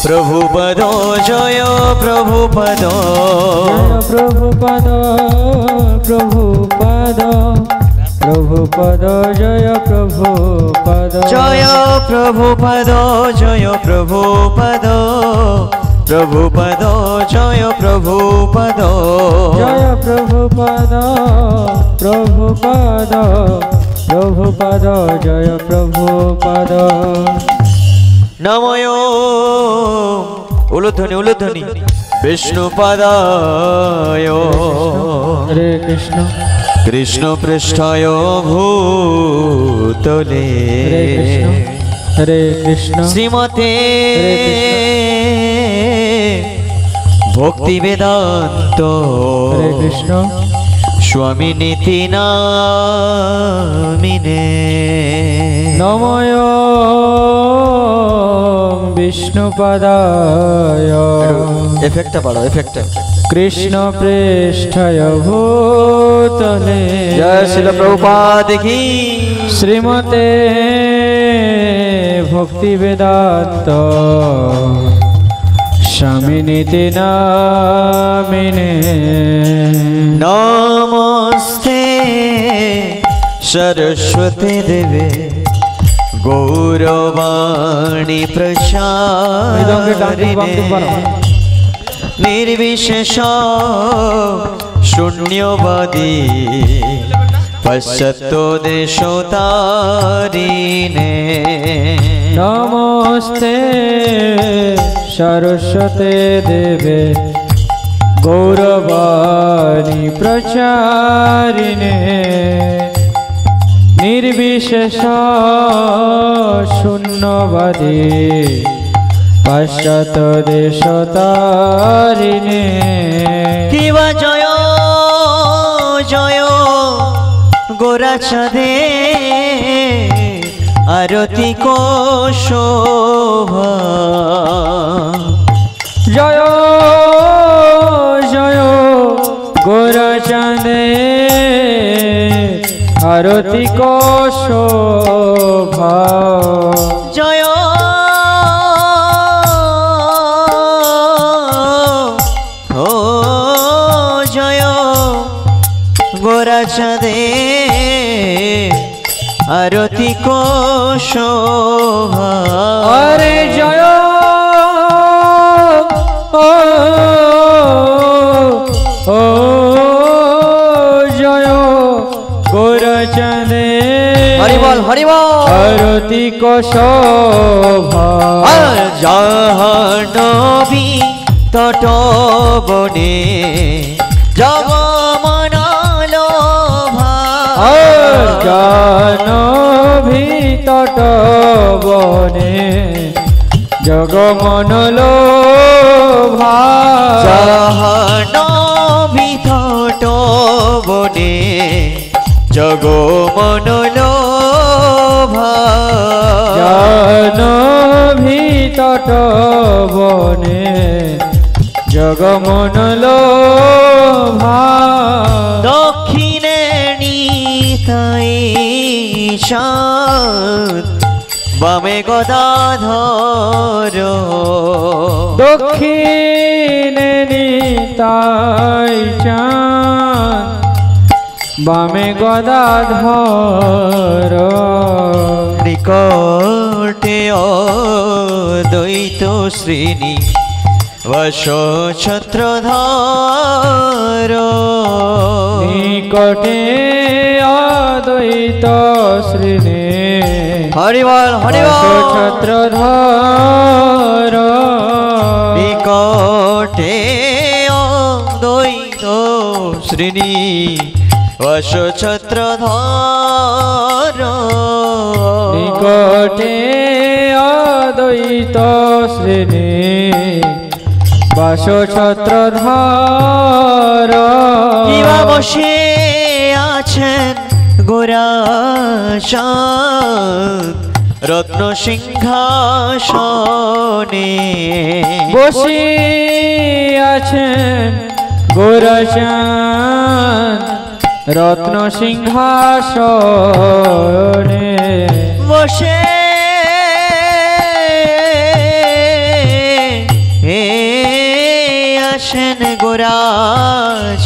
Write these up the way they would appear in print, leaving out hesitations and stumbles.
প্রভুপদ জয় প্রভুপদ প্রভুপদ প্রভুপদ প্রভুপদ জয় প্রভুপদ জয় প্রভুপদ জয় প্রভুপদ প্রভুপদ জয় প্রভুপদ জয় প্রভুপদ প্রভুপদ প্রভুপদ জয় প্রভুপদ নময় উলুধ্বনি উলুধ্বনি বিষ্ণুপদায় হরে কৃষ্ণ কৃষ্ণ পৃষ্ঠায় ভূতলে হরে কৃষ্ণ শ্রীমতে ভক্তি বেদান্ত হরে কৃষ্ণ স্বামী নীতি নামিনে নময় বিষ্ণুপদায় এফেক্টটা বাড়াও এফেক্টটা কৃষ্ণ পৃষ্ঠায় ভূতলে জয় শিল প্রভুপাদ কি শ্রীমতে ভক্তি বেদান্ত স্বামী নীতি নামিনে নমস্তে সরস্বতী দেবে গৌরবাণী প্রসারিণে নির্বিশেষ শূন্যবাদী পশ্চাত্য দেশতারিণে নমস্তে সরস্বতী দেবে গৌরবাণী প্রচারিণে নির্বিশেষ শূন্যবাদী পশ্চাৎ দেশতারিণে কিবা জয় জয় গোরা চাঁদে আরতি কো শোভা জয় জয় গোরা চাঁদে আরতি কো শোভা জয় ও জয় গোরা চাঁদে আরতি কো শোভা আরে জয় ও ও জয় গোরা চাঁদে হরিবল হরিবল আরতি কো শোভা জাহ্নবী তটবনে জগমনলোভা জাহ্নবী তটবনে জগমনলোভা জাহ্নবী তটবনে জগমনলোভা জাহ্নবী তটবনে জগমনলোভা দক্ষিণে নিতাই চাঁদ বামে গদাধর দক্ষিণে নিতাই চাঁদ বামে গদাধর নিকটে অদ্বৈত শ্রেণী বশ ছত্রধর নিকটে অদ্বৈত শ্রীনে হরিবল হরিবল ছত্রধর নিকটে অদ্বৈত শ্রেণী বশ ছত্রধর নিকটে অদ্বৈত শ্রেণী বাস ছত্রধর কিবা বসে আছেন গোরা চাঁদ রত্ন সিংহাসনে বসে আছেন গোরা চাঁদ রত্ন সিংহাসনে বসে আছেন গোরাচাঁদ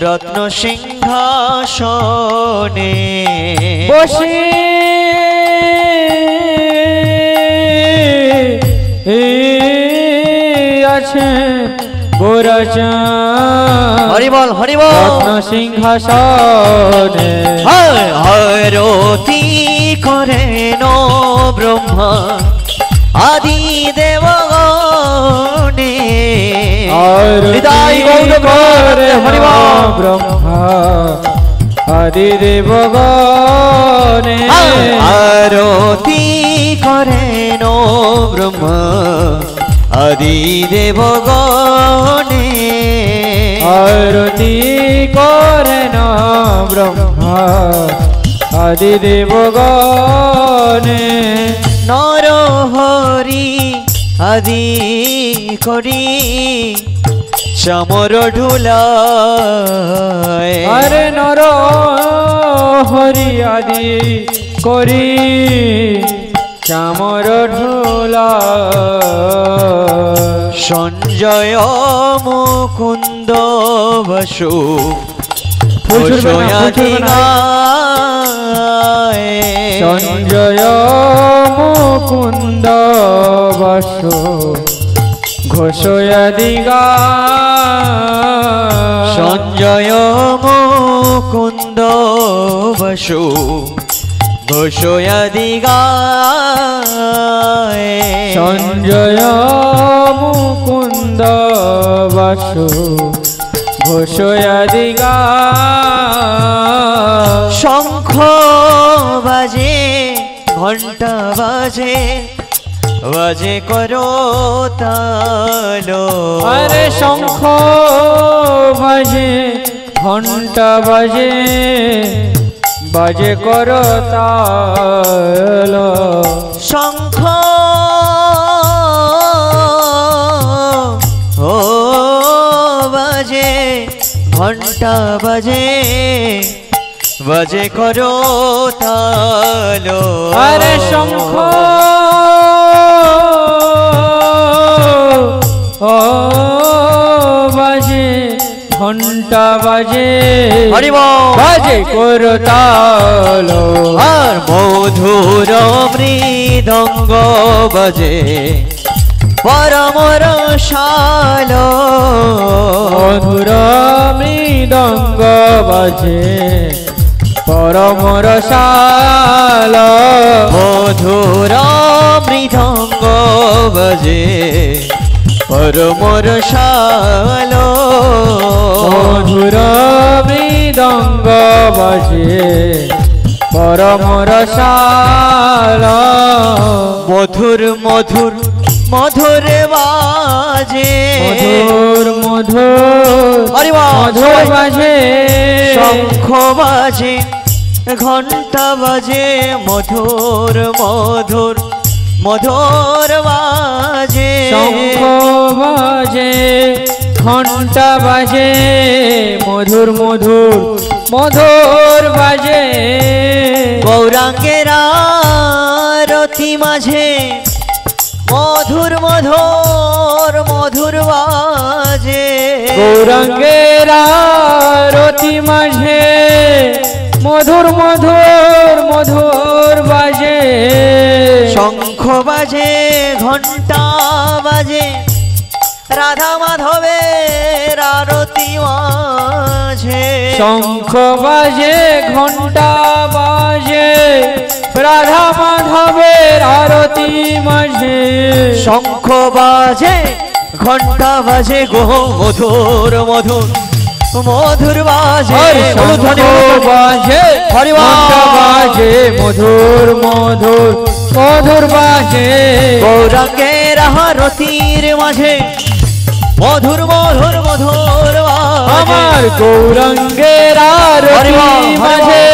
রত্ন সিংহাসনে বসে আছেন গোরাচাঁদ হরি বল হরি বল রত্ন সিংহাসনে আরতি করেন ব্রহ্মা আদি দেবগণে হৃদয় গৌর করে হরি বল ব্রহ্মা আদি দেবগণে আরতি করেন ব্রহ্মা আদি দেবগণে আরতি করেন ব্রহ্মা আদি দেবগণে নর হরি আদি করি চামর ঢুলায় আরে নর হরি আদি করি চামর ঢোলা সঞ্জয় মুকুন্দ বসু ফুল ছুড়বে না, ফুল ছুড়বে না। সঞ্জয় মুকুন্দ বসু ঘোষয়াদিগা সঞ্জয় মুকুন্দ বসু ঘোষয়াদিগায় সঞ্জয় মুকুন্দ বসু ঘোষয়াদিগা শঙ্খ বাজে ঘন্টা বাজে বাজে করো তালো আরে শঙ্খ বাজে ঘন্টা বাজে বাজে করতাল শঙ্খ ও বাজে ঘন্টা বাজে বাজে করো তালো আরে শঙ্খ ও বাজে ঘন্টা বাজে হরি বল বাজে করতাল আর মধুর মৃদঙ্গ বাজে পরমর শাল মধুর মৃদঙ্গ বাজে পরমর শাল মধুর মৃদঙ্গ বাজে পরমর শাল মধুর মৃদঙ্গ বাজে পরমর শাল মধুর মধুর মধুর বাজে মধুর মধুর হরি বল মধুর বাজে শঙ্খ বাজে ঘন্টা বাজে মধুর মধুর মধুর বাজে শঙ্খ বাজে ঘন্টা বাজে মধুর মধুর মধুর বাজে গৌরাঙ্গের আরতি মাঝে মধুর মধুর মধুর বাজে গৌরাঙ্গের আরতি মাঝে মধুর মধুর মধুর বাজে শঙ্খ বাজে ঘন্টা বাজে রাধা মাধবের আরতি মাঝে শঙ্খ বাজে ঘন্টা বাজে রাধা মাধবের আরতি মাঝে শঙ্খ বাজে ঘন্টা বাজে গো মধুর মধুর মধুর বাজে শঙ্খ বাজে হরি বল। ঘন্টা বাজে মধুর মধুর মধুর বাজে গৌরাঙ্গের আরতির মাঝে মধুর মধুর মধুর বাজে আমার গৌরাঙ্গের হরি আরতি বল, হরি বল। মাঝে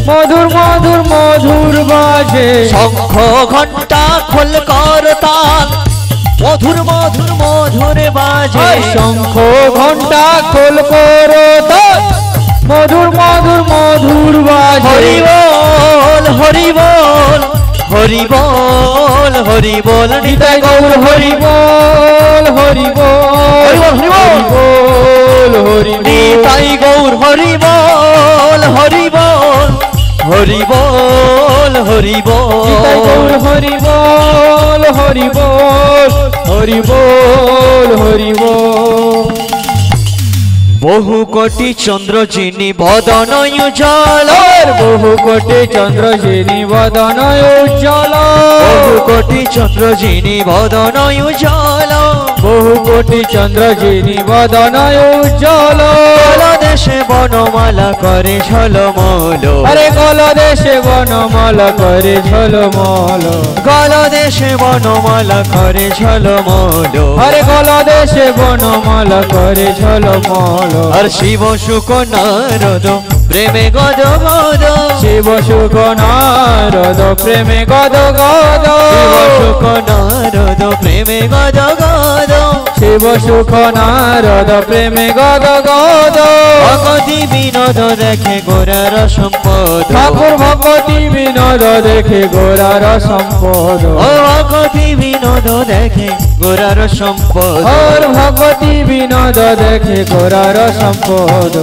মধুর মধুর মধুর বাজে শঙ্খ ঘন্টা খোল কর তাল মধুর মধুর মধুর বাজে শঙ্খ ঘন্টা খোল করো তাল মধুর মধুর মধুর বাজে হরি বল হরি বল হরি বল হরি বল নিতাই গৌর হরি বল হরি বল হরি বল, হরি বল। হরি বল হরি নিতাই গৌর হরি বল হরি বল হরি বল হরি নিতাই গৌর বল হরি বল হরি বল হরি বল হরি বল বহু কোটি চন্দ্র যিনি বদন উজ্জ্বল বহু কোটি চন্দ্র যিনি বদন উজ্জ্বল বহু কোটি চন্দ্র যিনি বদন উজ্জ্বল বহু কোটি চন্দ্র যিনি বদন উজ্জ্বল দেশে বনমালা করে ঝলমল আরে গল দেশে বনমালা করে ঝলমল গল দেশে বনমালা করে ঝলমল আরে গল দেশে বনমালা করে ঝলমল আর শিব শুক নারদ প্রেমে গদ গদ শিব সুখ নারদ প্রেমে গদ গদ শিব শুক নারদ প্রেমে গদ গদ শিব সুখ নারদ প্রেমে গদ গদ ভগতি বিনোদ দেখে গোরার সম্পদ ঠাকুর ভগবতী বিনোদ দেখে গোরার সম্পদ ও ভগতি বিনোদ দেখে গোরার সম্পদ ওর ভগবতী বিনোদ দেখে গোরার সম্পদ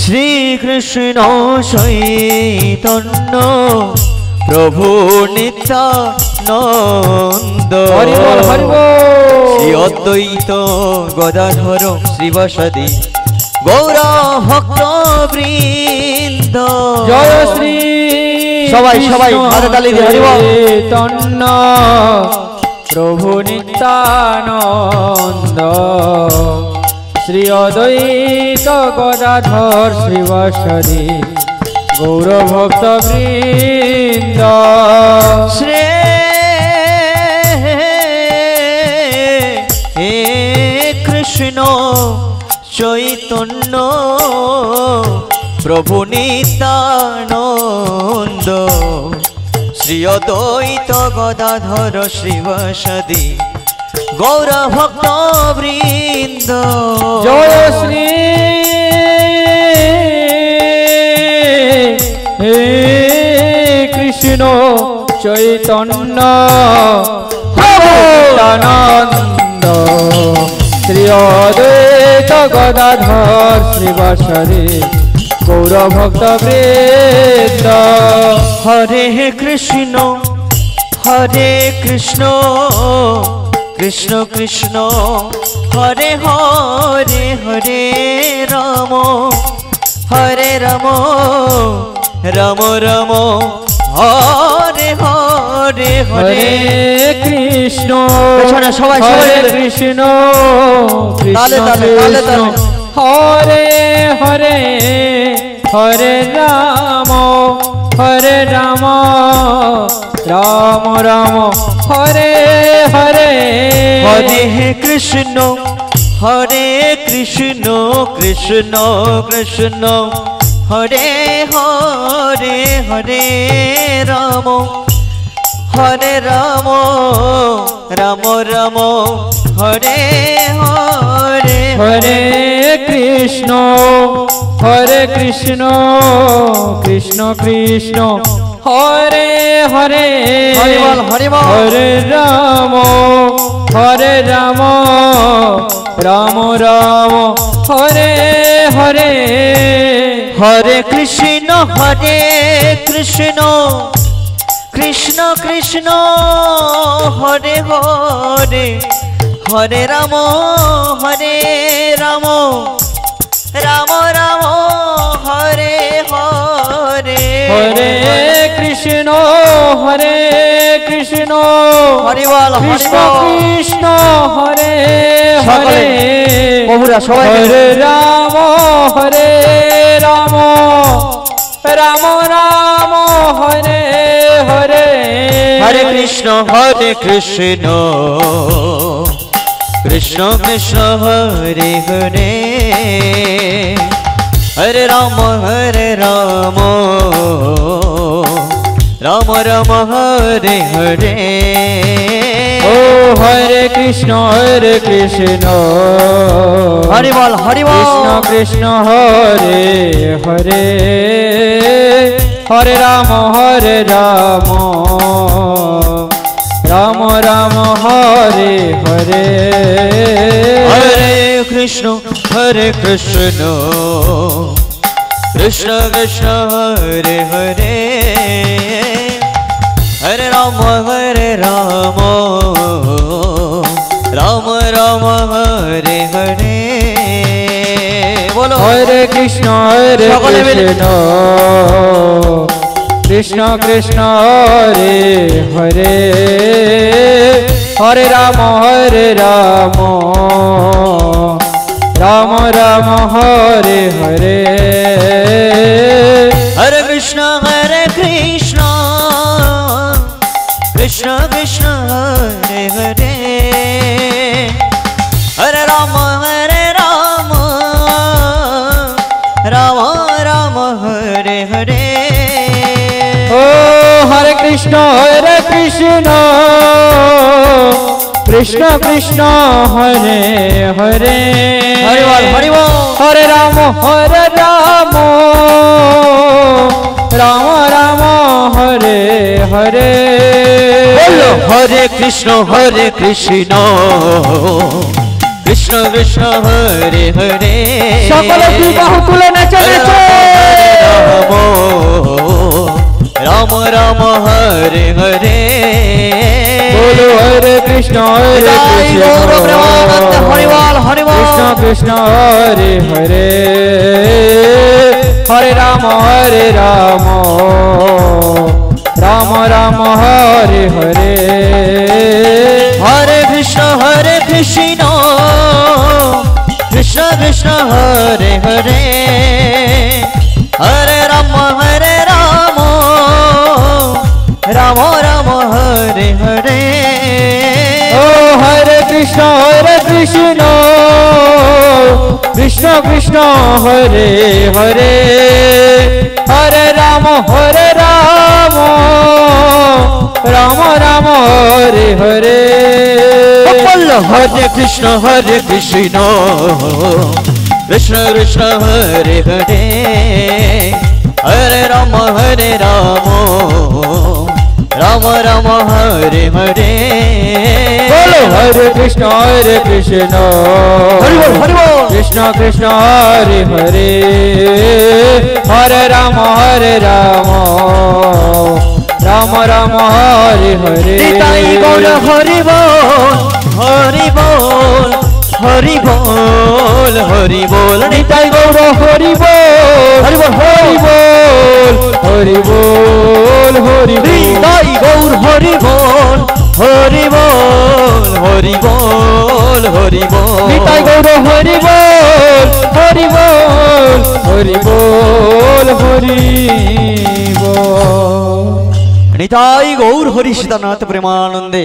শ্রীকৃষ্ণ চৈতন্য প্রভু নিত্যানন্দ হরি বল হরি বল শ্রী অদ্বৈত গদাধর শ্রীবাসাদি গৌরা ভক্ত বৃন্দ জয় শ্রী সবাই হাতে তালি দিয়ে হরি বল। চৈতন্য প্রভু নিত্যানন্দ শ্রী অদ্বৈত গদাধর শ্রীবাসাদি গৌর ভক্ত বৃন্দ শ্রী হে কৃষ্ণ চৈতন্য প্রভু নিত্যানন্দ শ্রী অদ্বৈত গদাধর শ্রীবাসাদি গৌর ভক্ত বৃন্দ জয় শ্রী হে কৃষ্ণ চৈতন্য নিত্যানন্দ শ্রী অদ্বৈত গদাধর শ্রীবাসাদি গৌর ভক্ত বৃন্দ হরে কৃষ্ণ কৃষ্ণ কৃষ্ণ হরে হরে হরে রাম হরে রাম রাম রাম হরে হরে হরে হরে কৃষ্ণ পেছনে সবাই হরে মিলে। কৃষ্ণ তালে, কৃষ্ণ তালে, তালে, কৃষ্ণ তালে। হরে হরে হরে রাম হরে রাম রাম রাম হরে হরে হরে কৃষ্ণ কৃষ্ণ কৃষ্ণ হরে হরে হরে রাম হরে রাম রাম রাম হরে হরে হরে কৃষ্ণ কৃষ্ণ কৃষ্ণ হরে হরে হরি বল, হরি বল। হরে রাম রাম রাম হরে হরে হরে কৃষ্ণ কৃষ্ণ কৃষ্ণ হরে হরে হরে রাম রাম রাম রাম হরে হরে হরে কৃষ্ণ কৃষ্ণ হরি বল, হরি কৃষ্ণ বল। কৃষ্ণ হরে সকলে, হরে প্রভুরা সবাই মিলে। হরে রাম রাম রাম রাম হরে হরে হরে কৃষ্ণ কৃষ্ণ কৃষ্ণ হরে হরে হরে রাম রাম রাম হরে হরে ও হরে কৃষ্ণ হরি বল, হরি বল। কৃষ্ণ কৃষ্ণ হরে হরে हरे राम राम राम हरे हरे हरे कृष्ण कृष्ण कृष्ण हरे हरे हरे राम राम राम हरे हरे बोलो हरे कृष्ण कृष्ण कृष्ण हरे हरे हरे राम राम राम हरे हरे हरे कृष्ण कृष्ण कृष्ण हरे हरे हरे राम राम राम हरे हरे ओ हरे कृष्ण कृष्ण कृष्ण हरे हरे हरि बोल हरे राम राम राम हरे हरे बोलो हरे कृष्ण कृष्ण कृष्ण हरे हरे সকলে দুই বাহু তুলে নেচে নেচে राम राम हरे हरे बोलो हरे कृष्ण कृष्ण कृष्ण हरे हरे हरे राम राम राम हरे हरे हरे कृष्ण कृष्ण कृष्ण हरे हरे हरे राम राम राम हरे हरे ओ हरे कृष्ण कृष्ण कृष्ण हरे हरे हरे राम राम राम हरे हरे हरे कृष्ण कृष्ण कृष्ण हरे हरे हरे राम राम राम हरे हरे बोलो हरे कृष्ण कृष्ण कृष्ण हरे हरे हरे राम राम राम हरे हरे बोल हरि बोल हरि बोल हरि बोल हरि बोल निताई गौर हरि बोल हरि बोल हरि बोल हरि बोल निताई गौर हरि बोल हरि बोल हरि बोल हरि बोल निताई गौर हरि बोल हरि बोल हरि बोल हरि बोल निताई गौर हरि सीतानाथ प्रेमानंदे।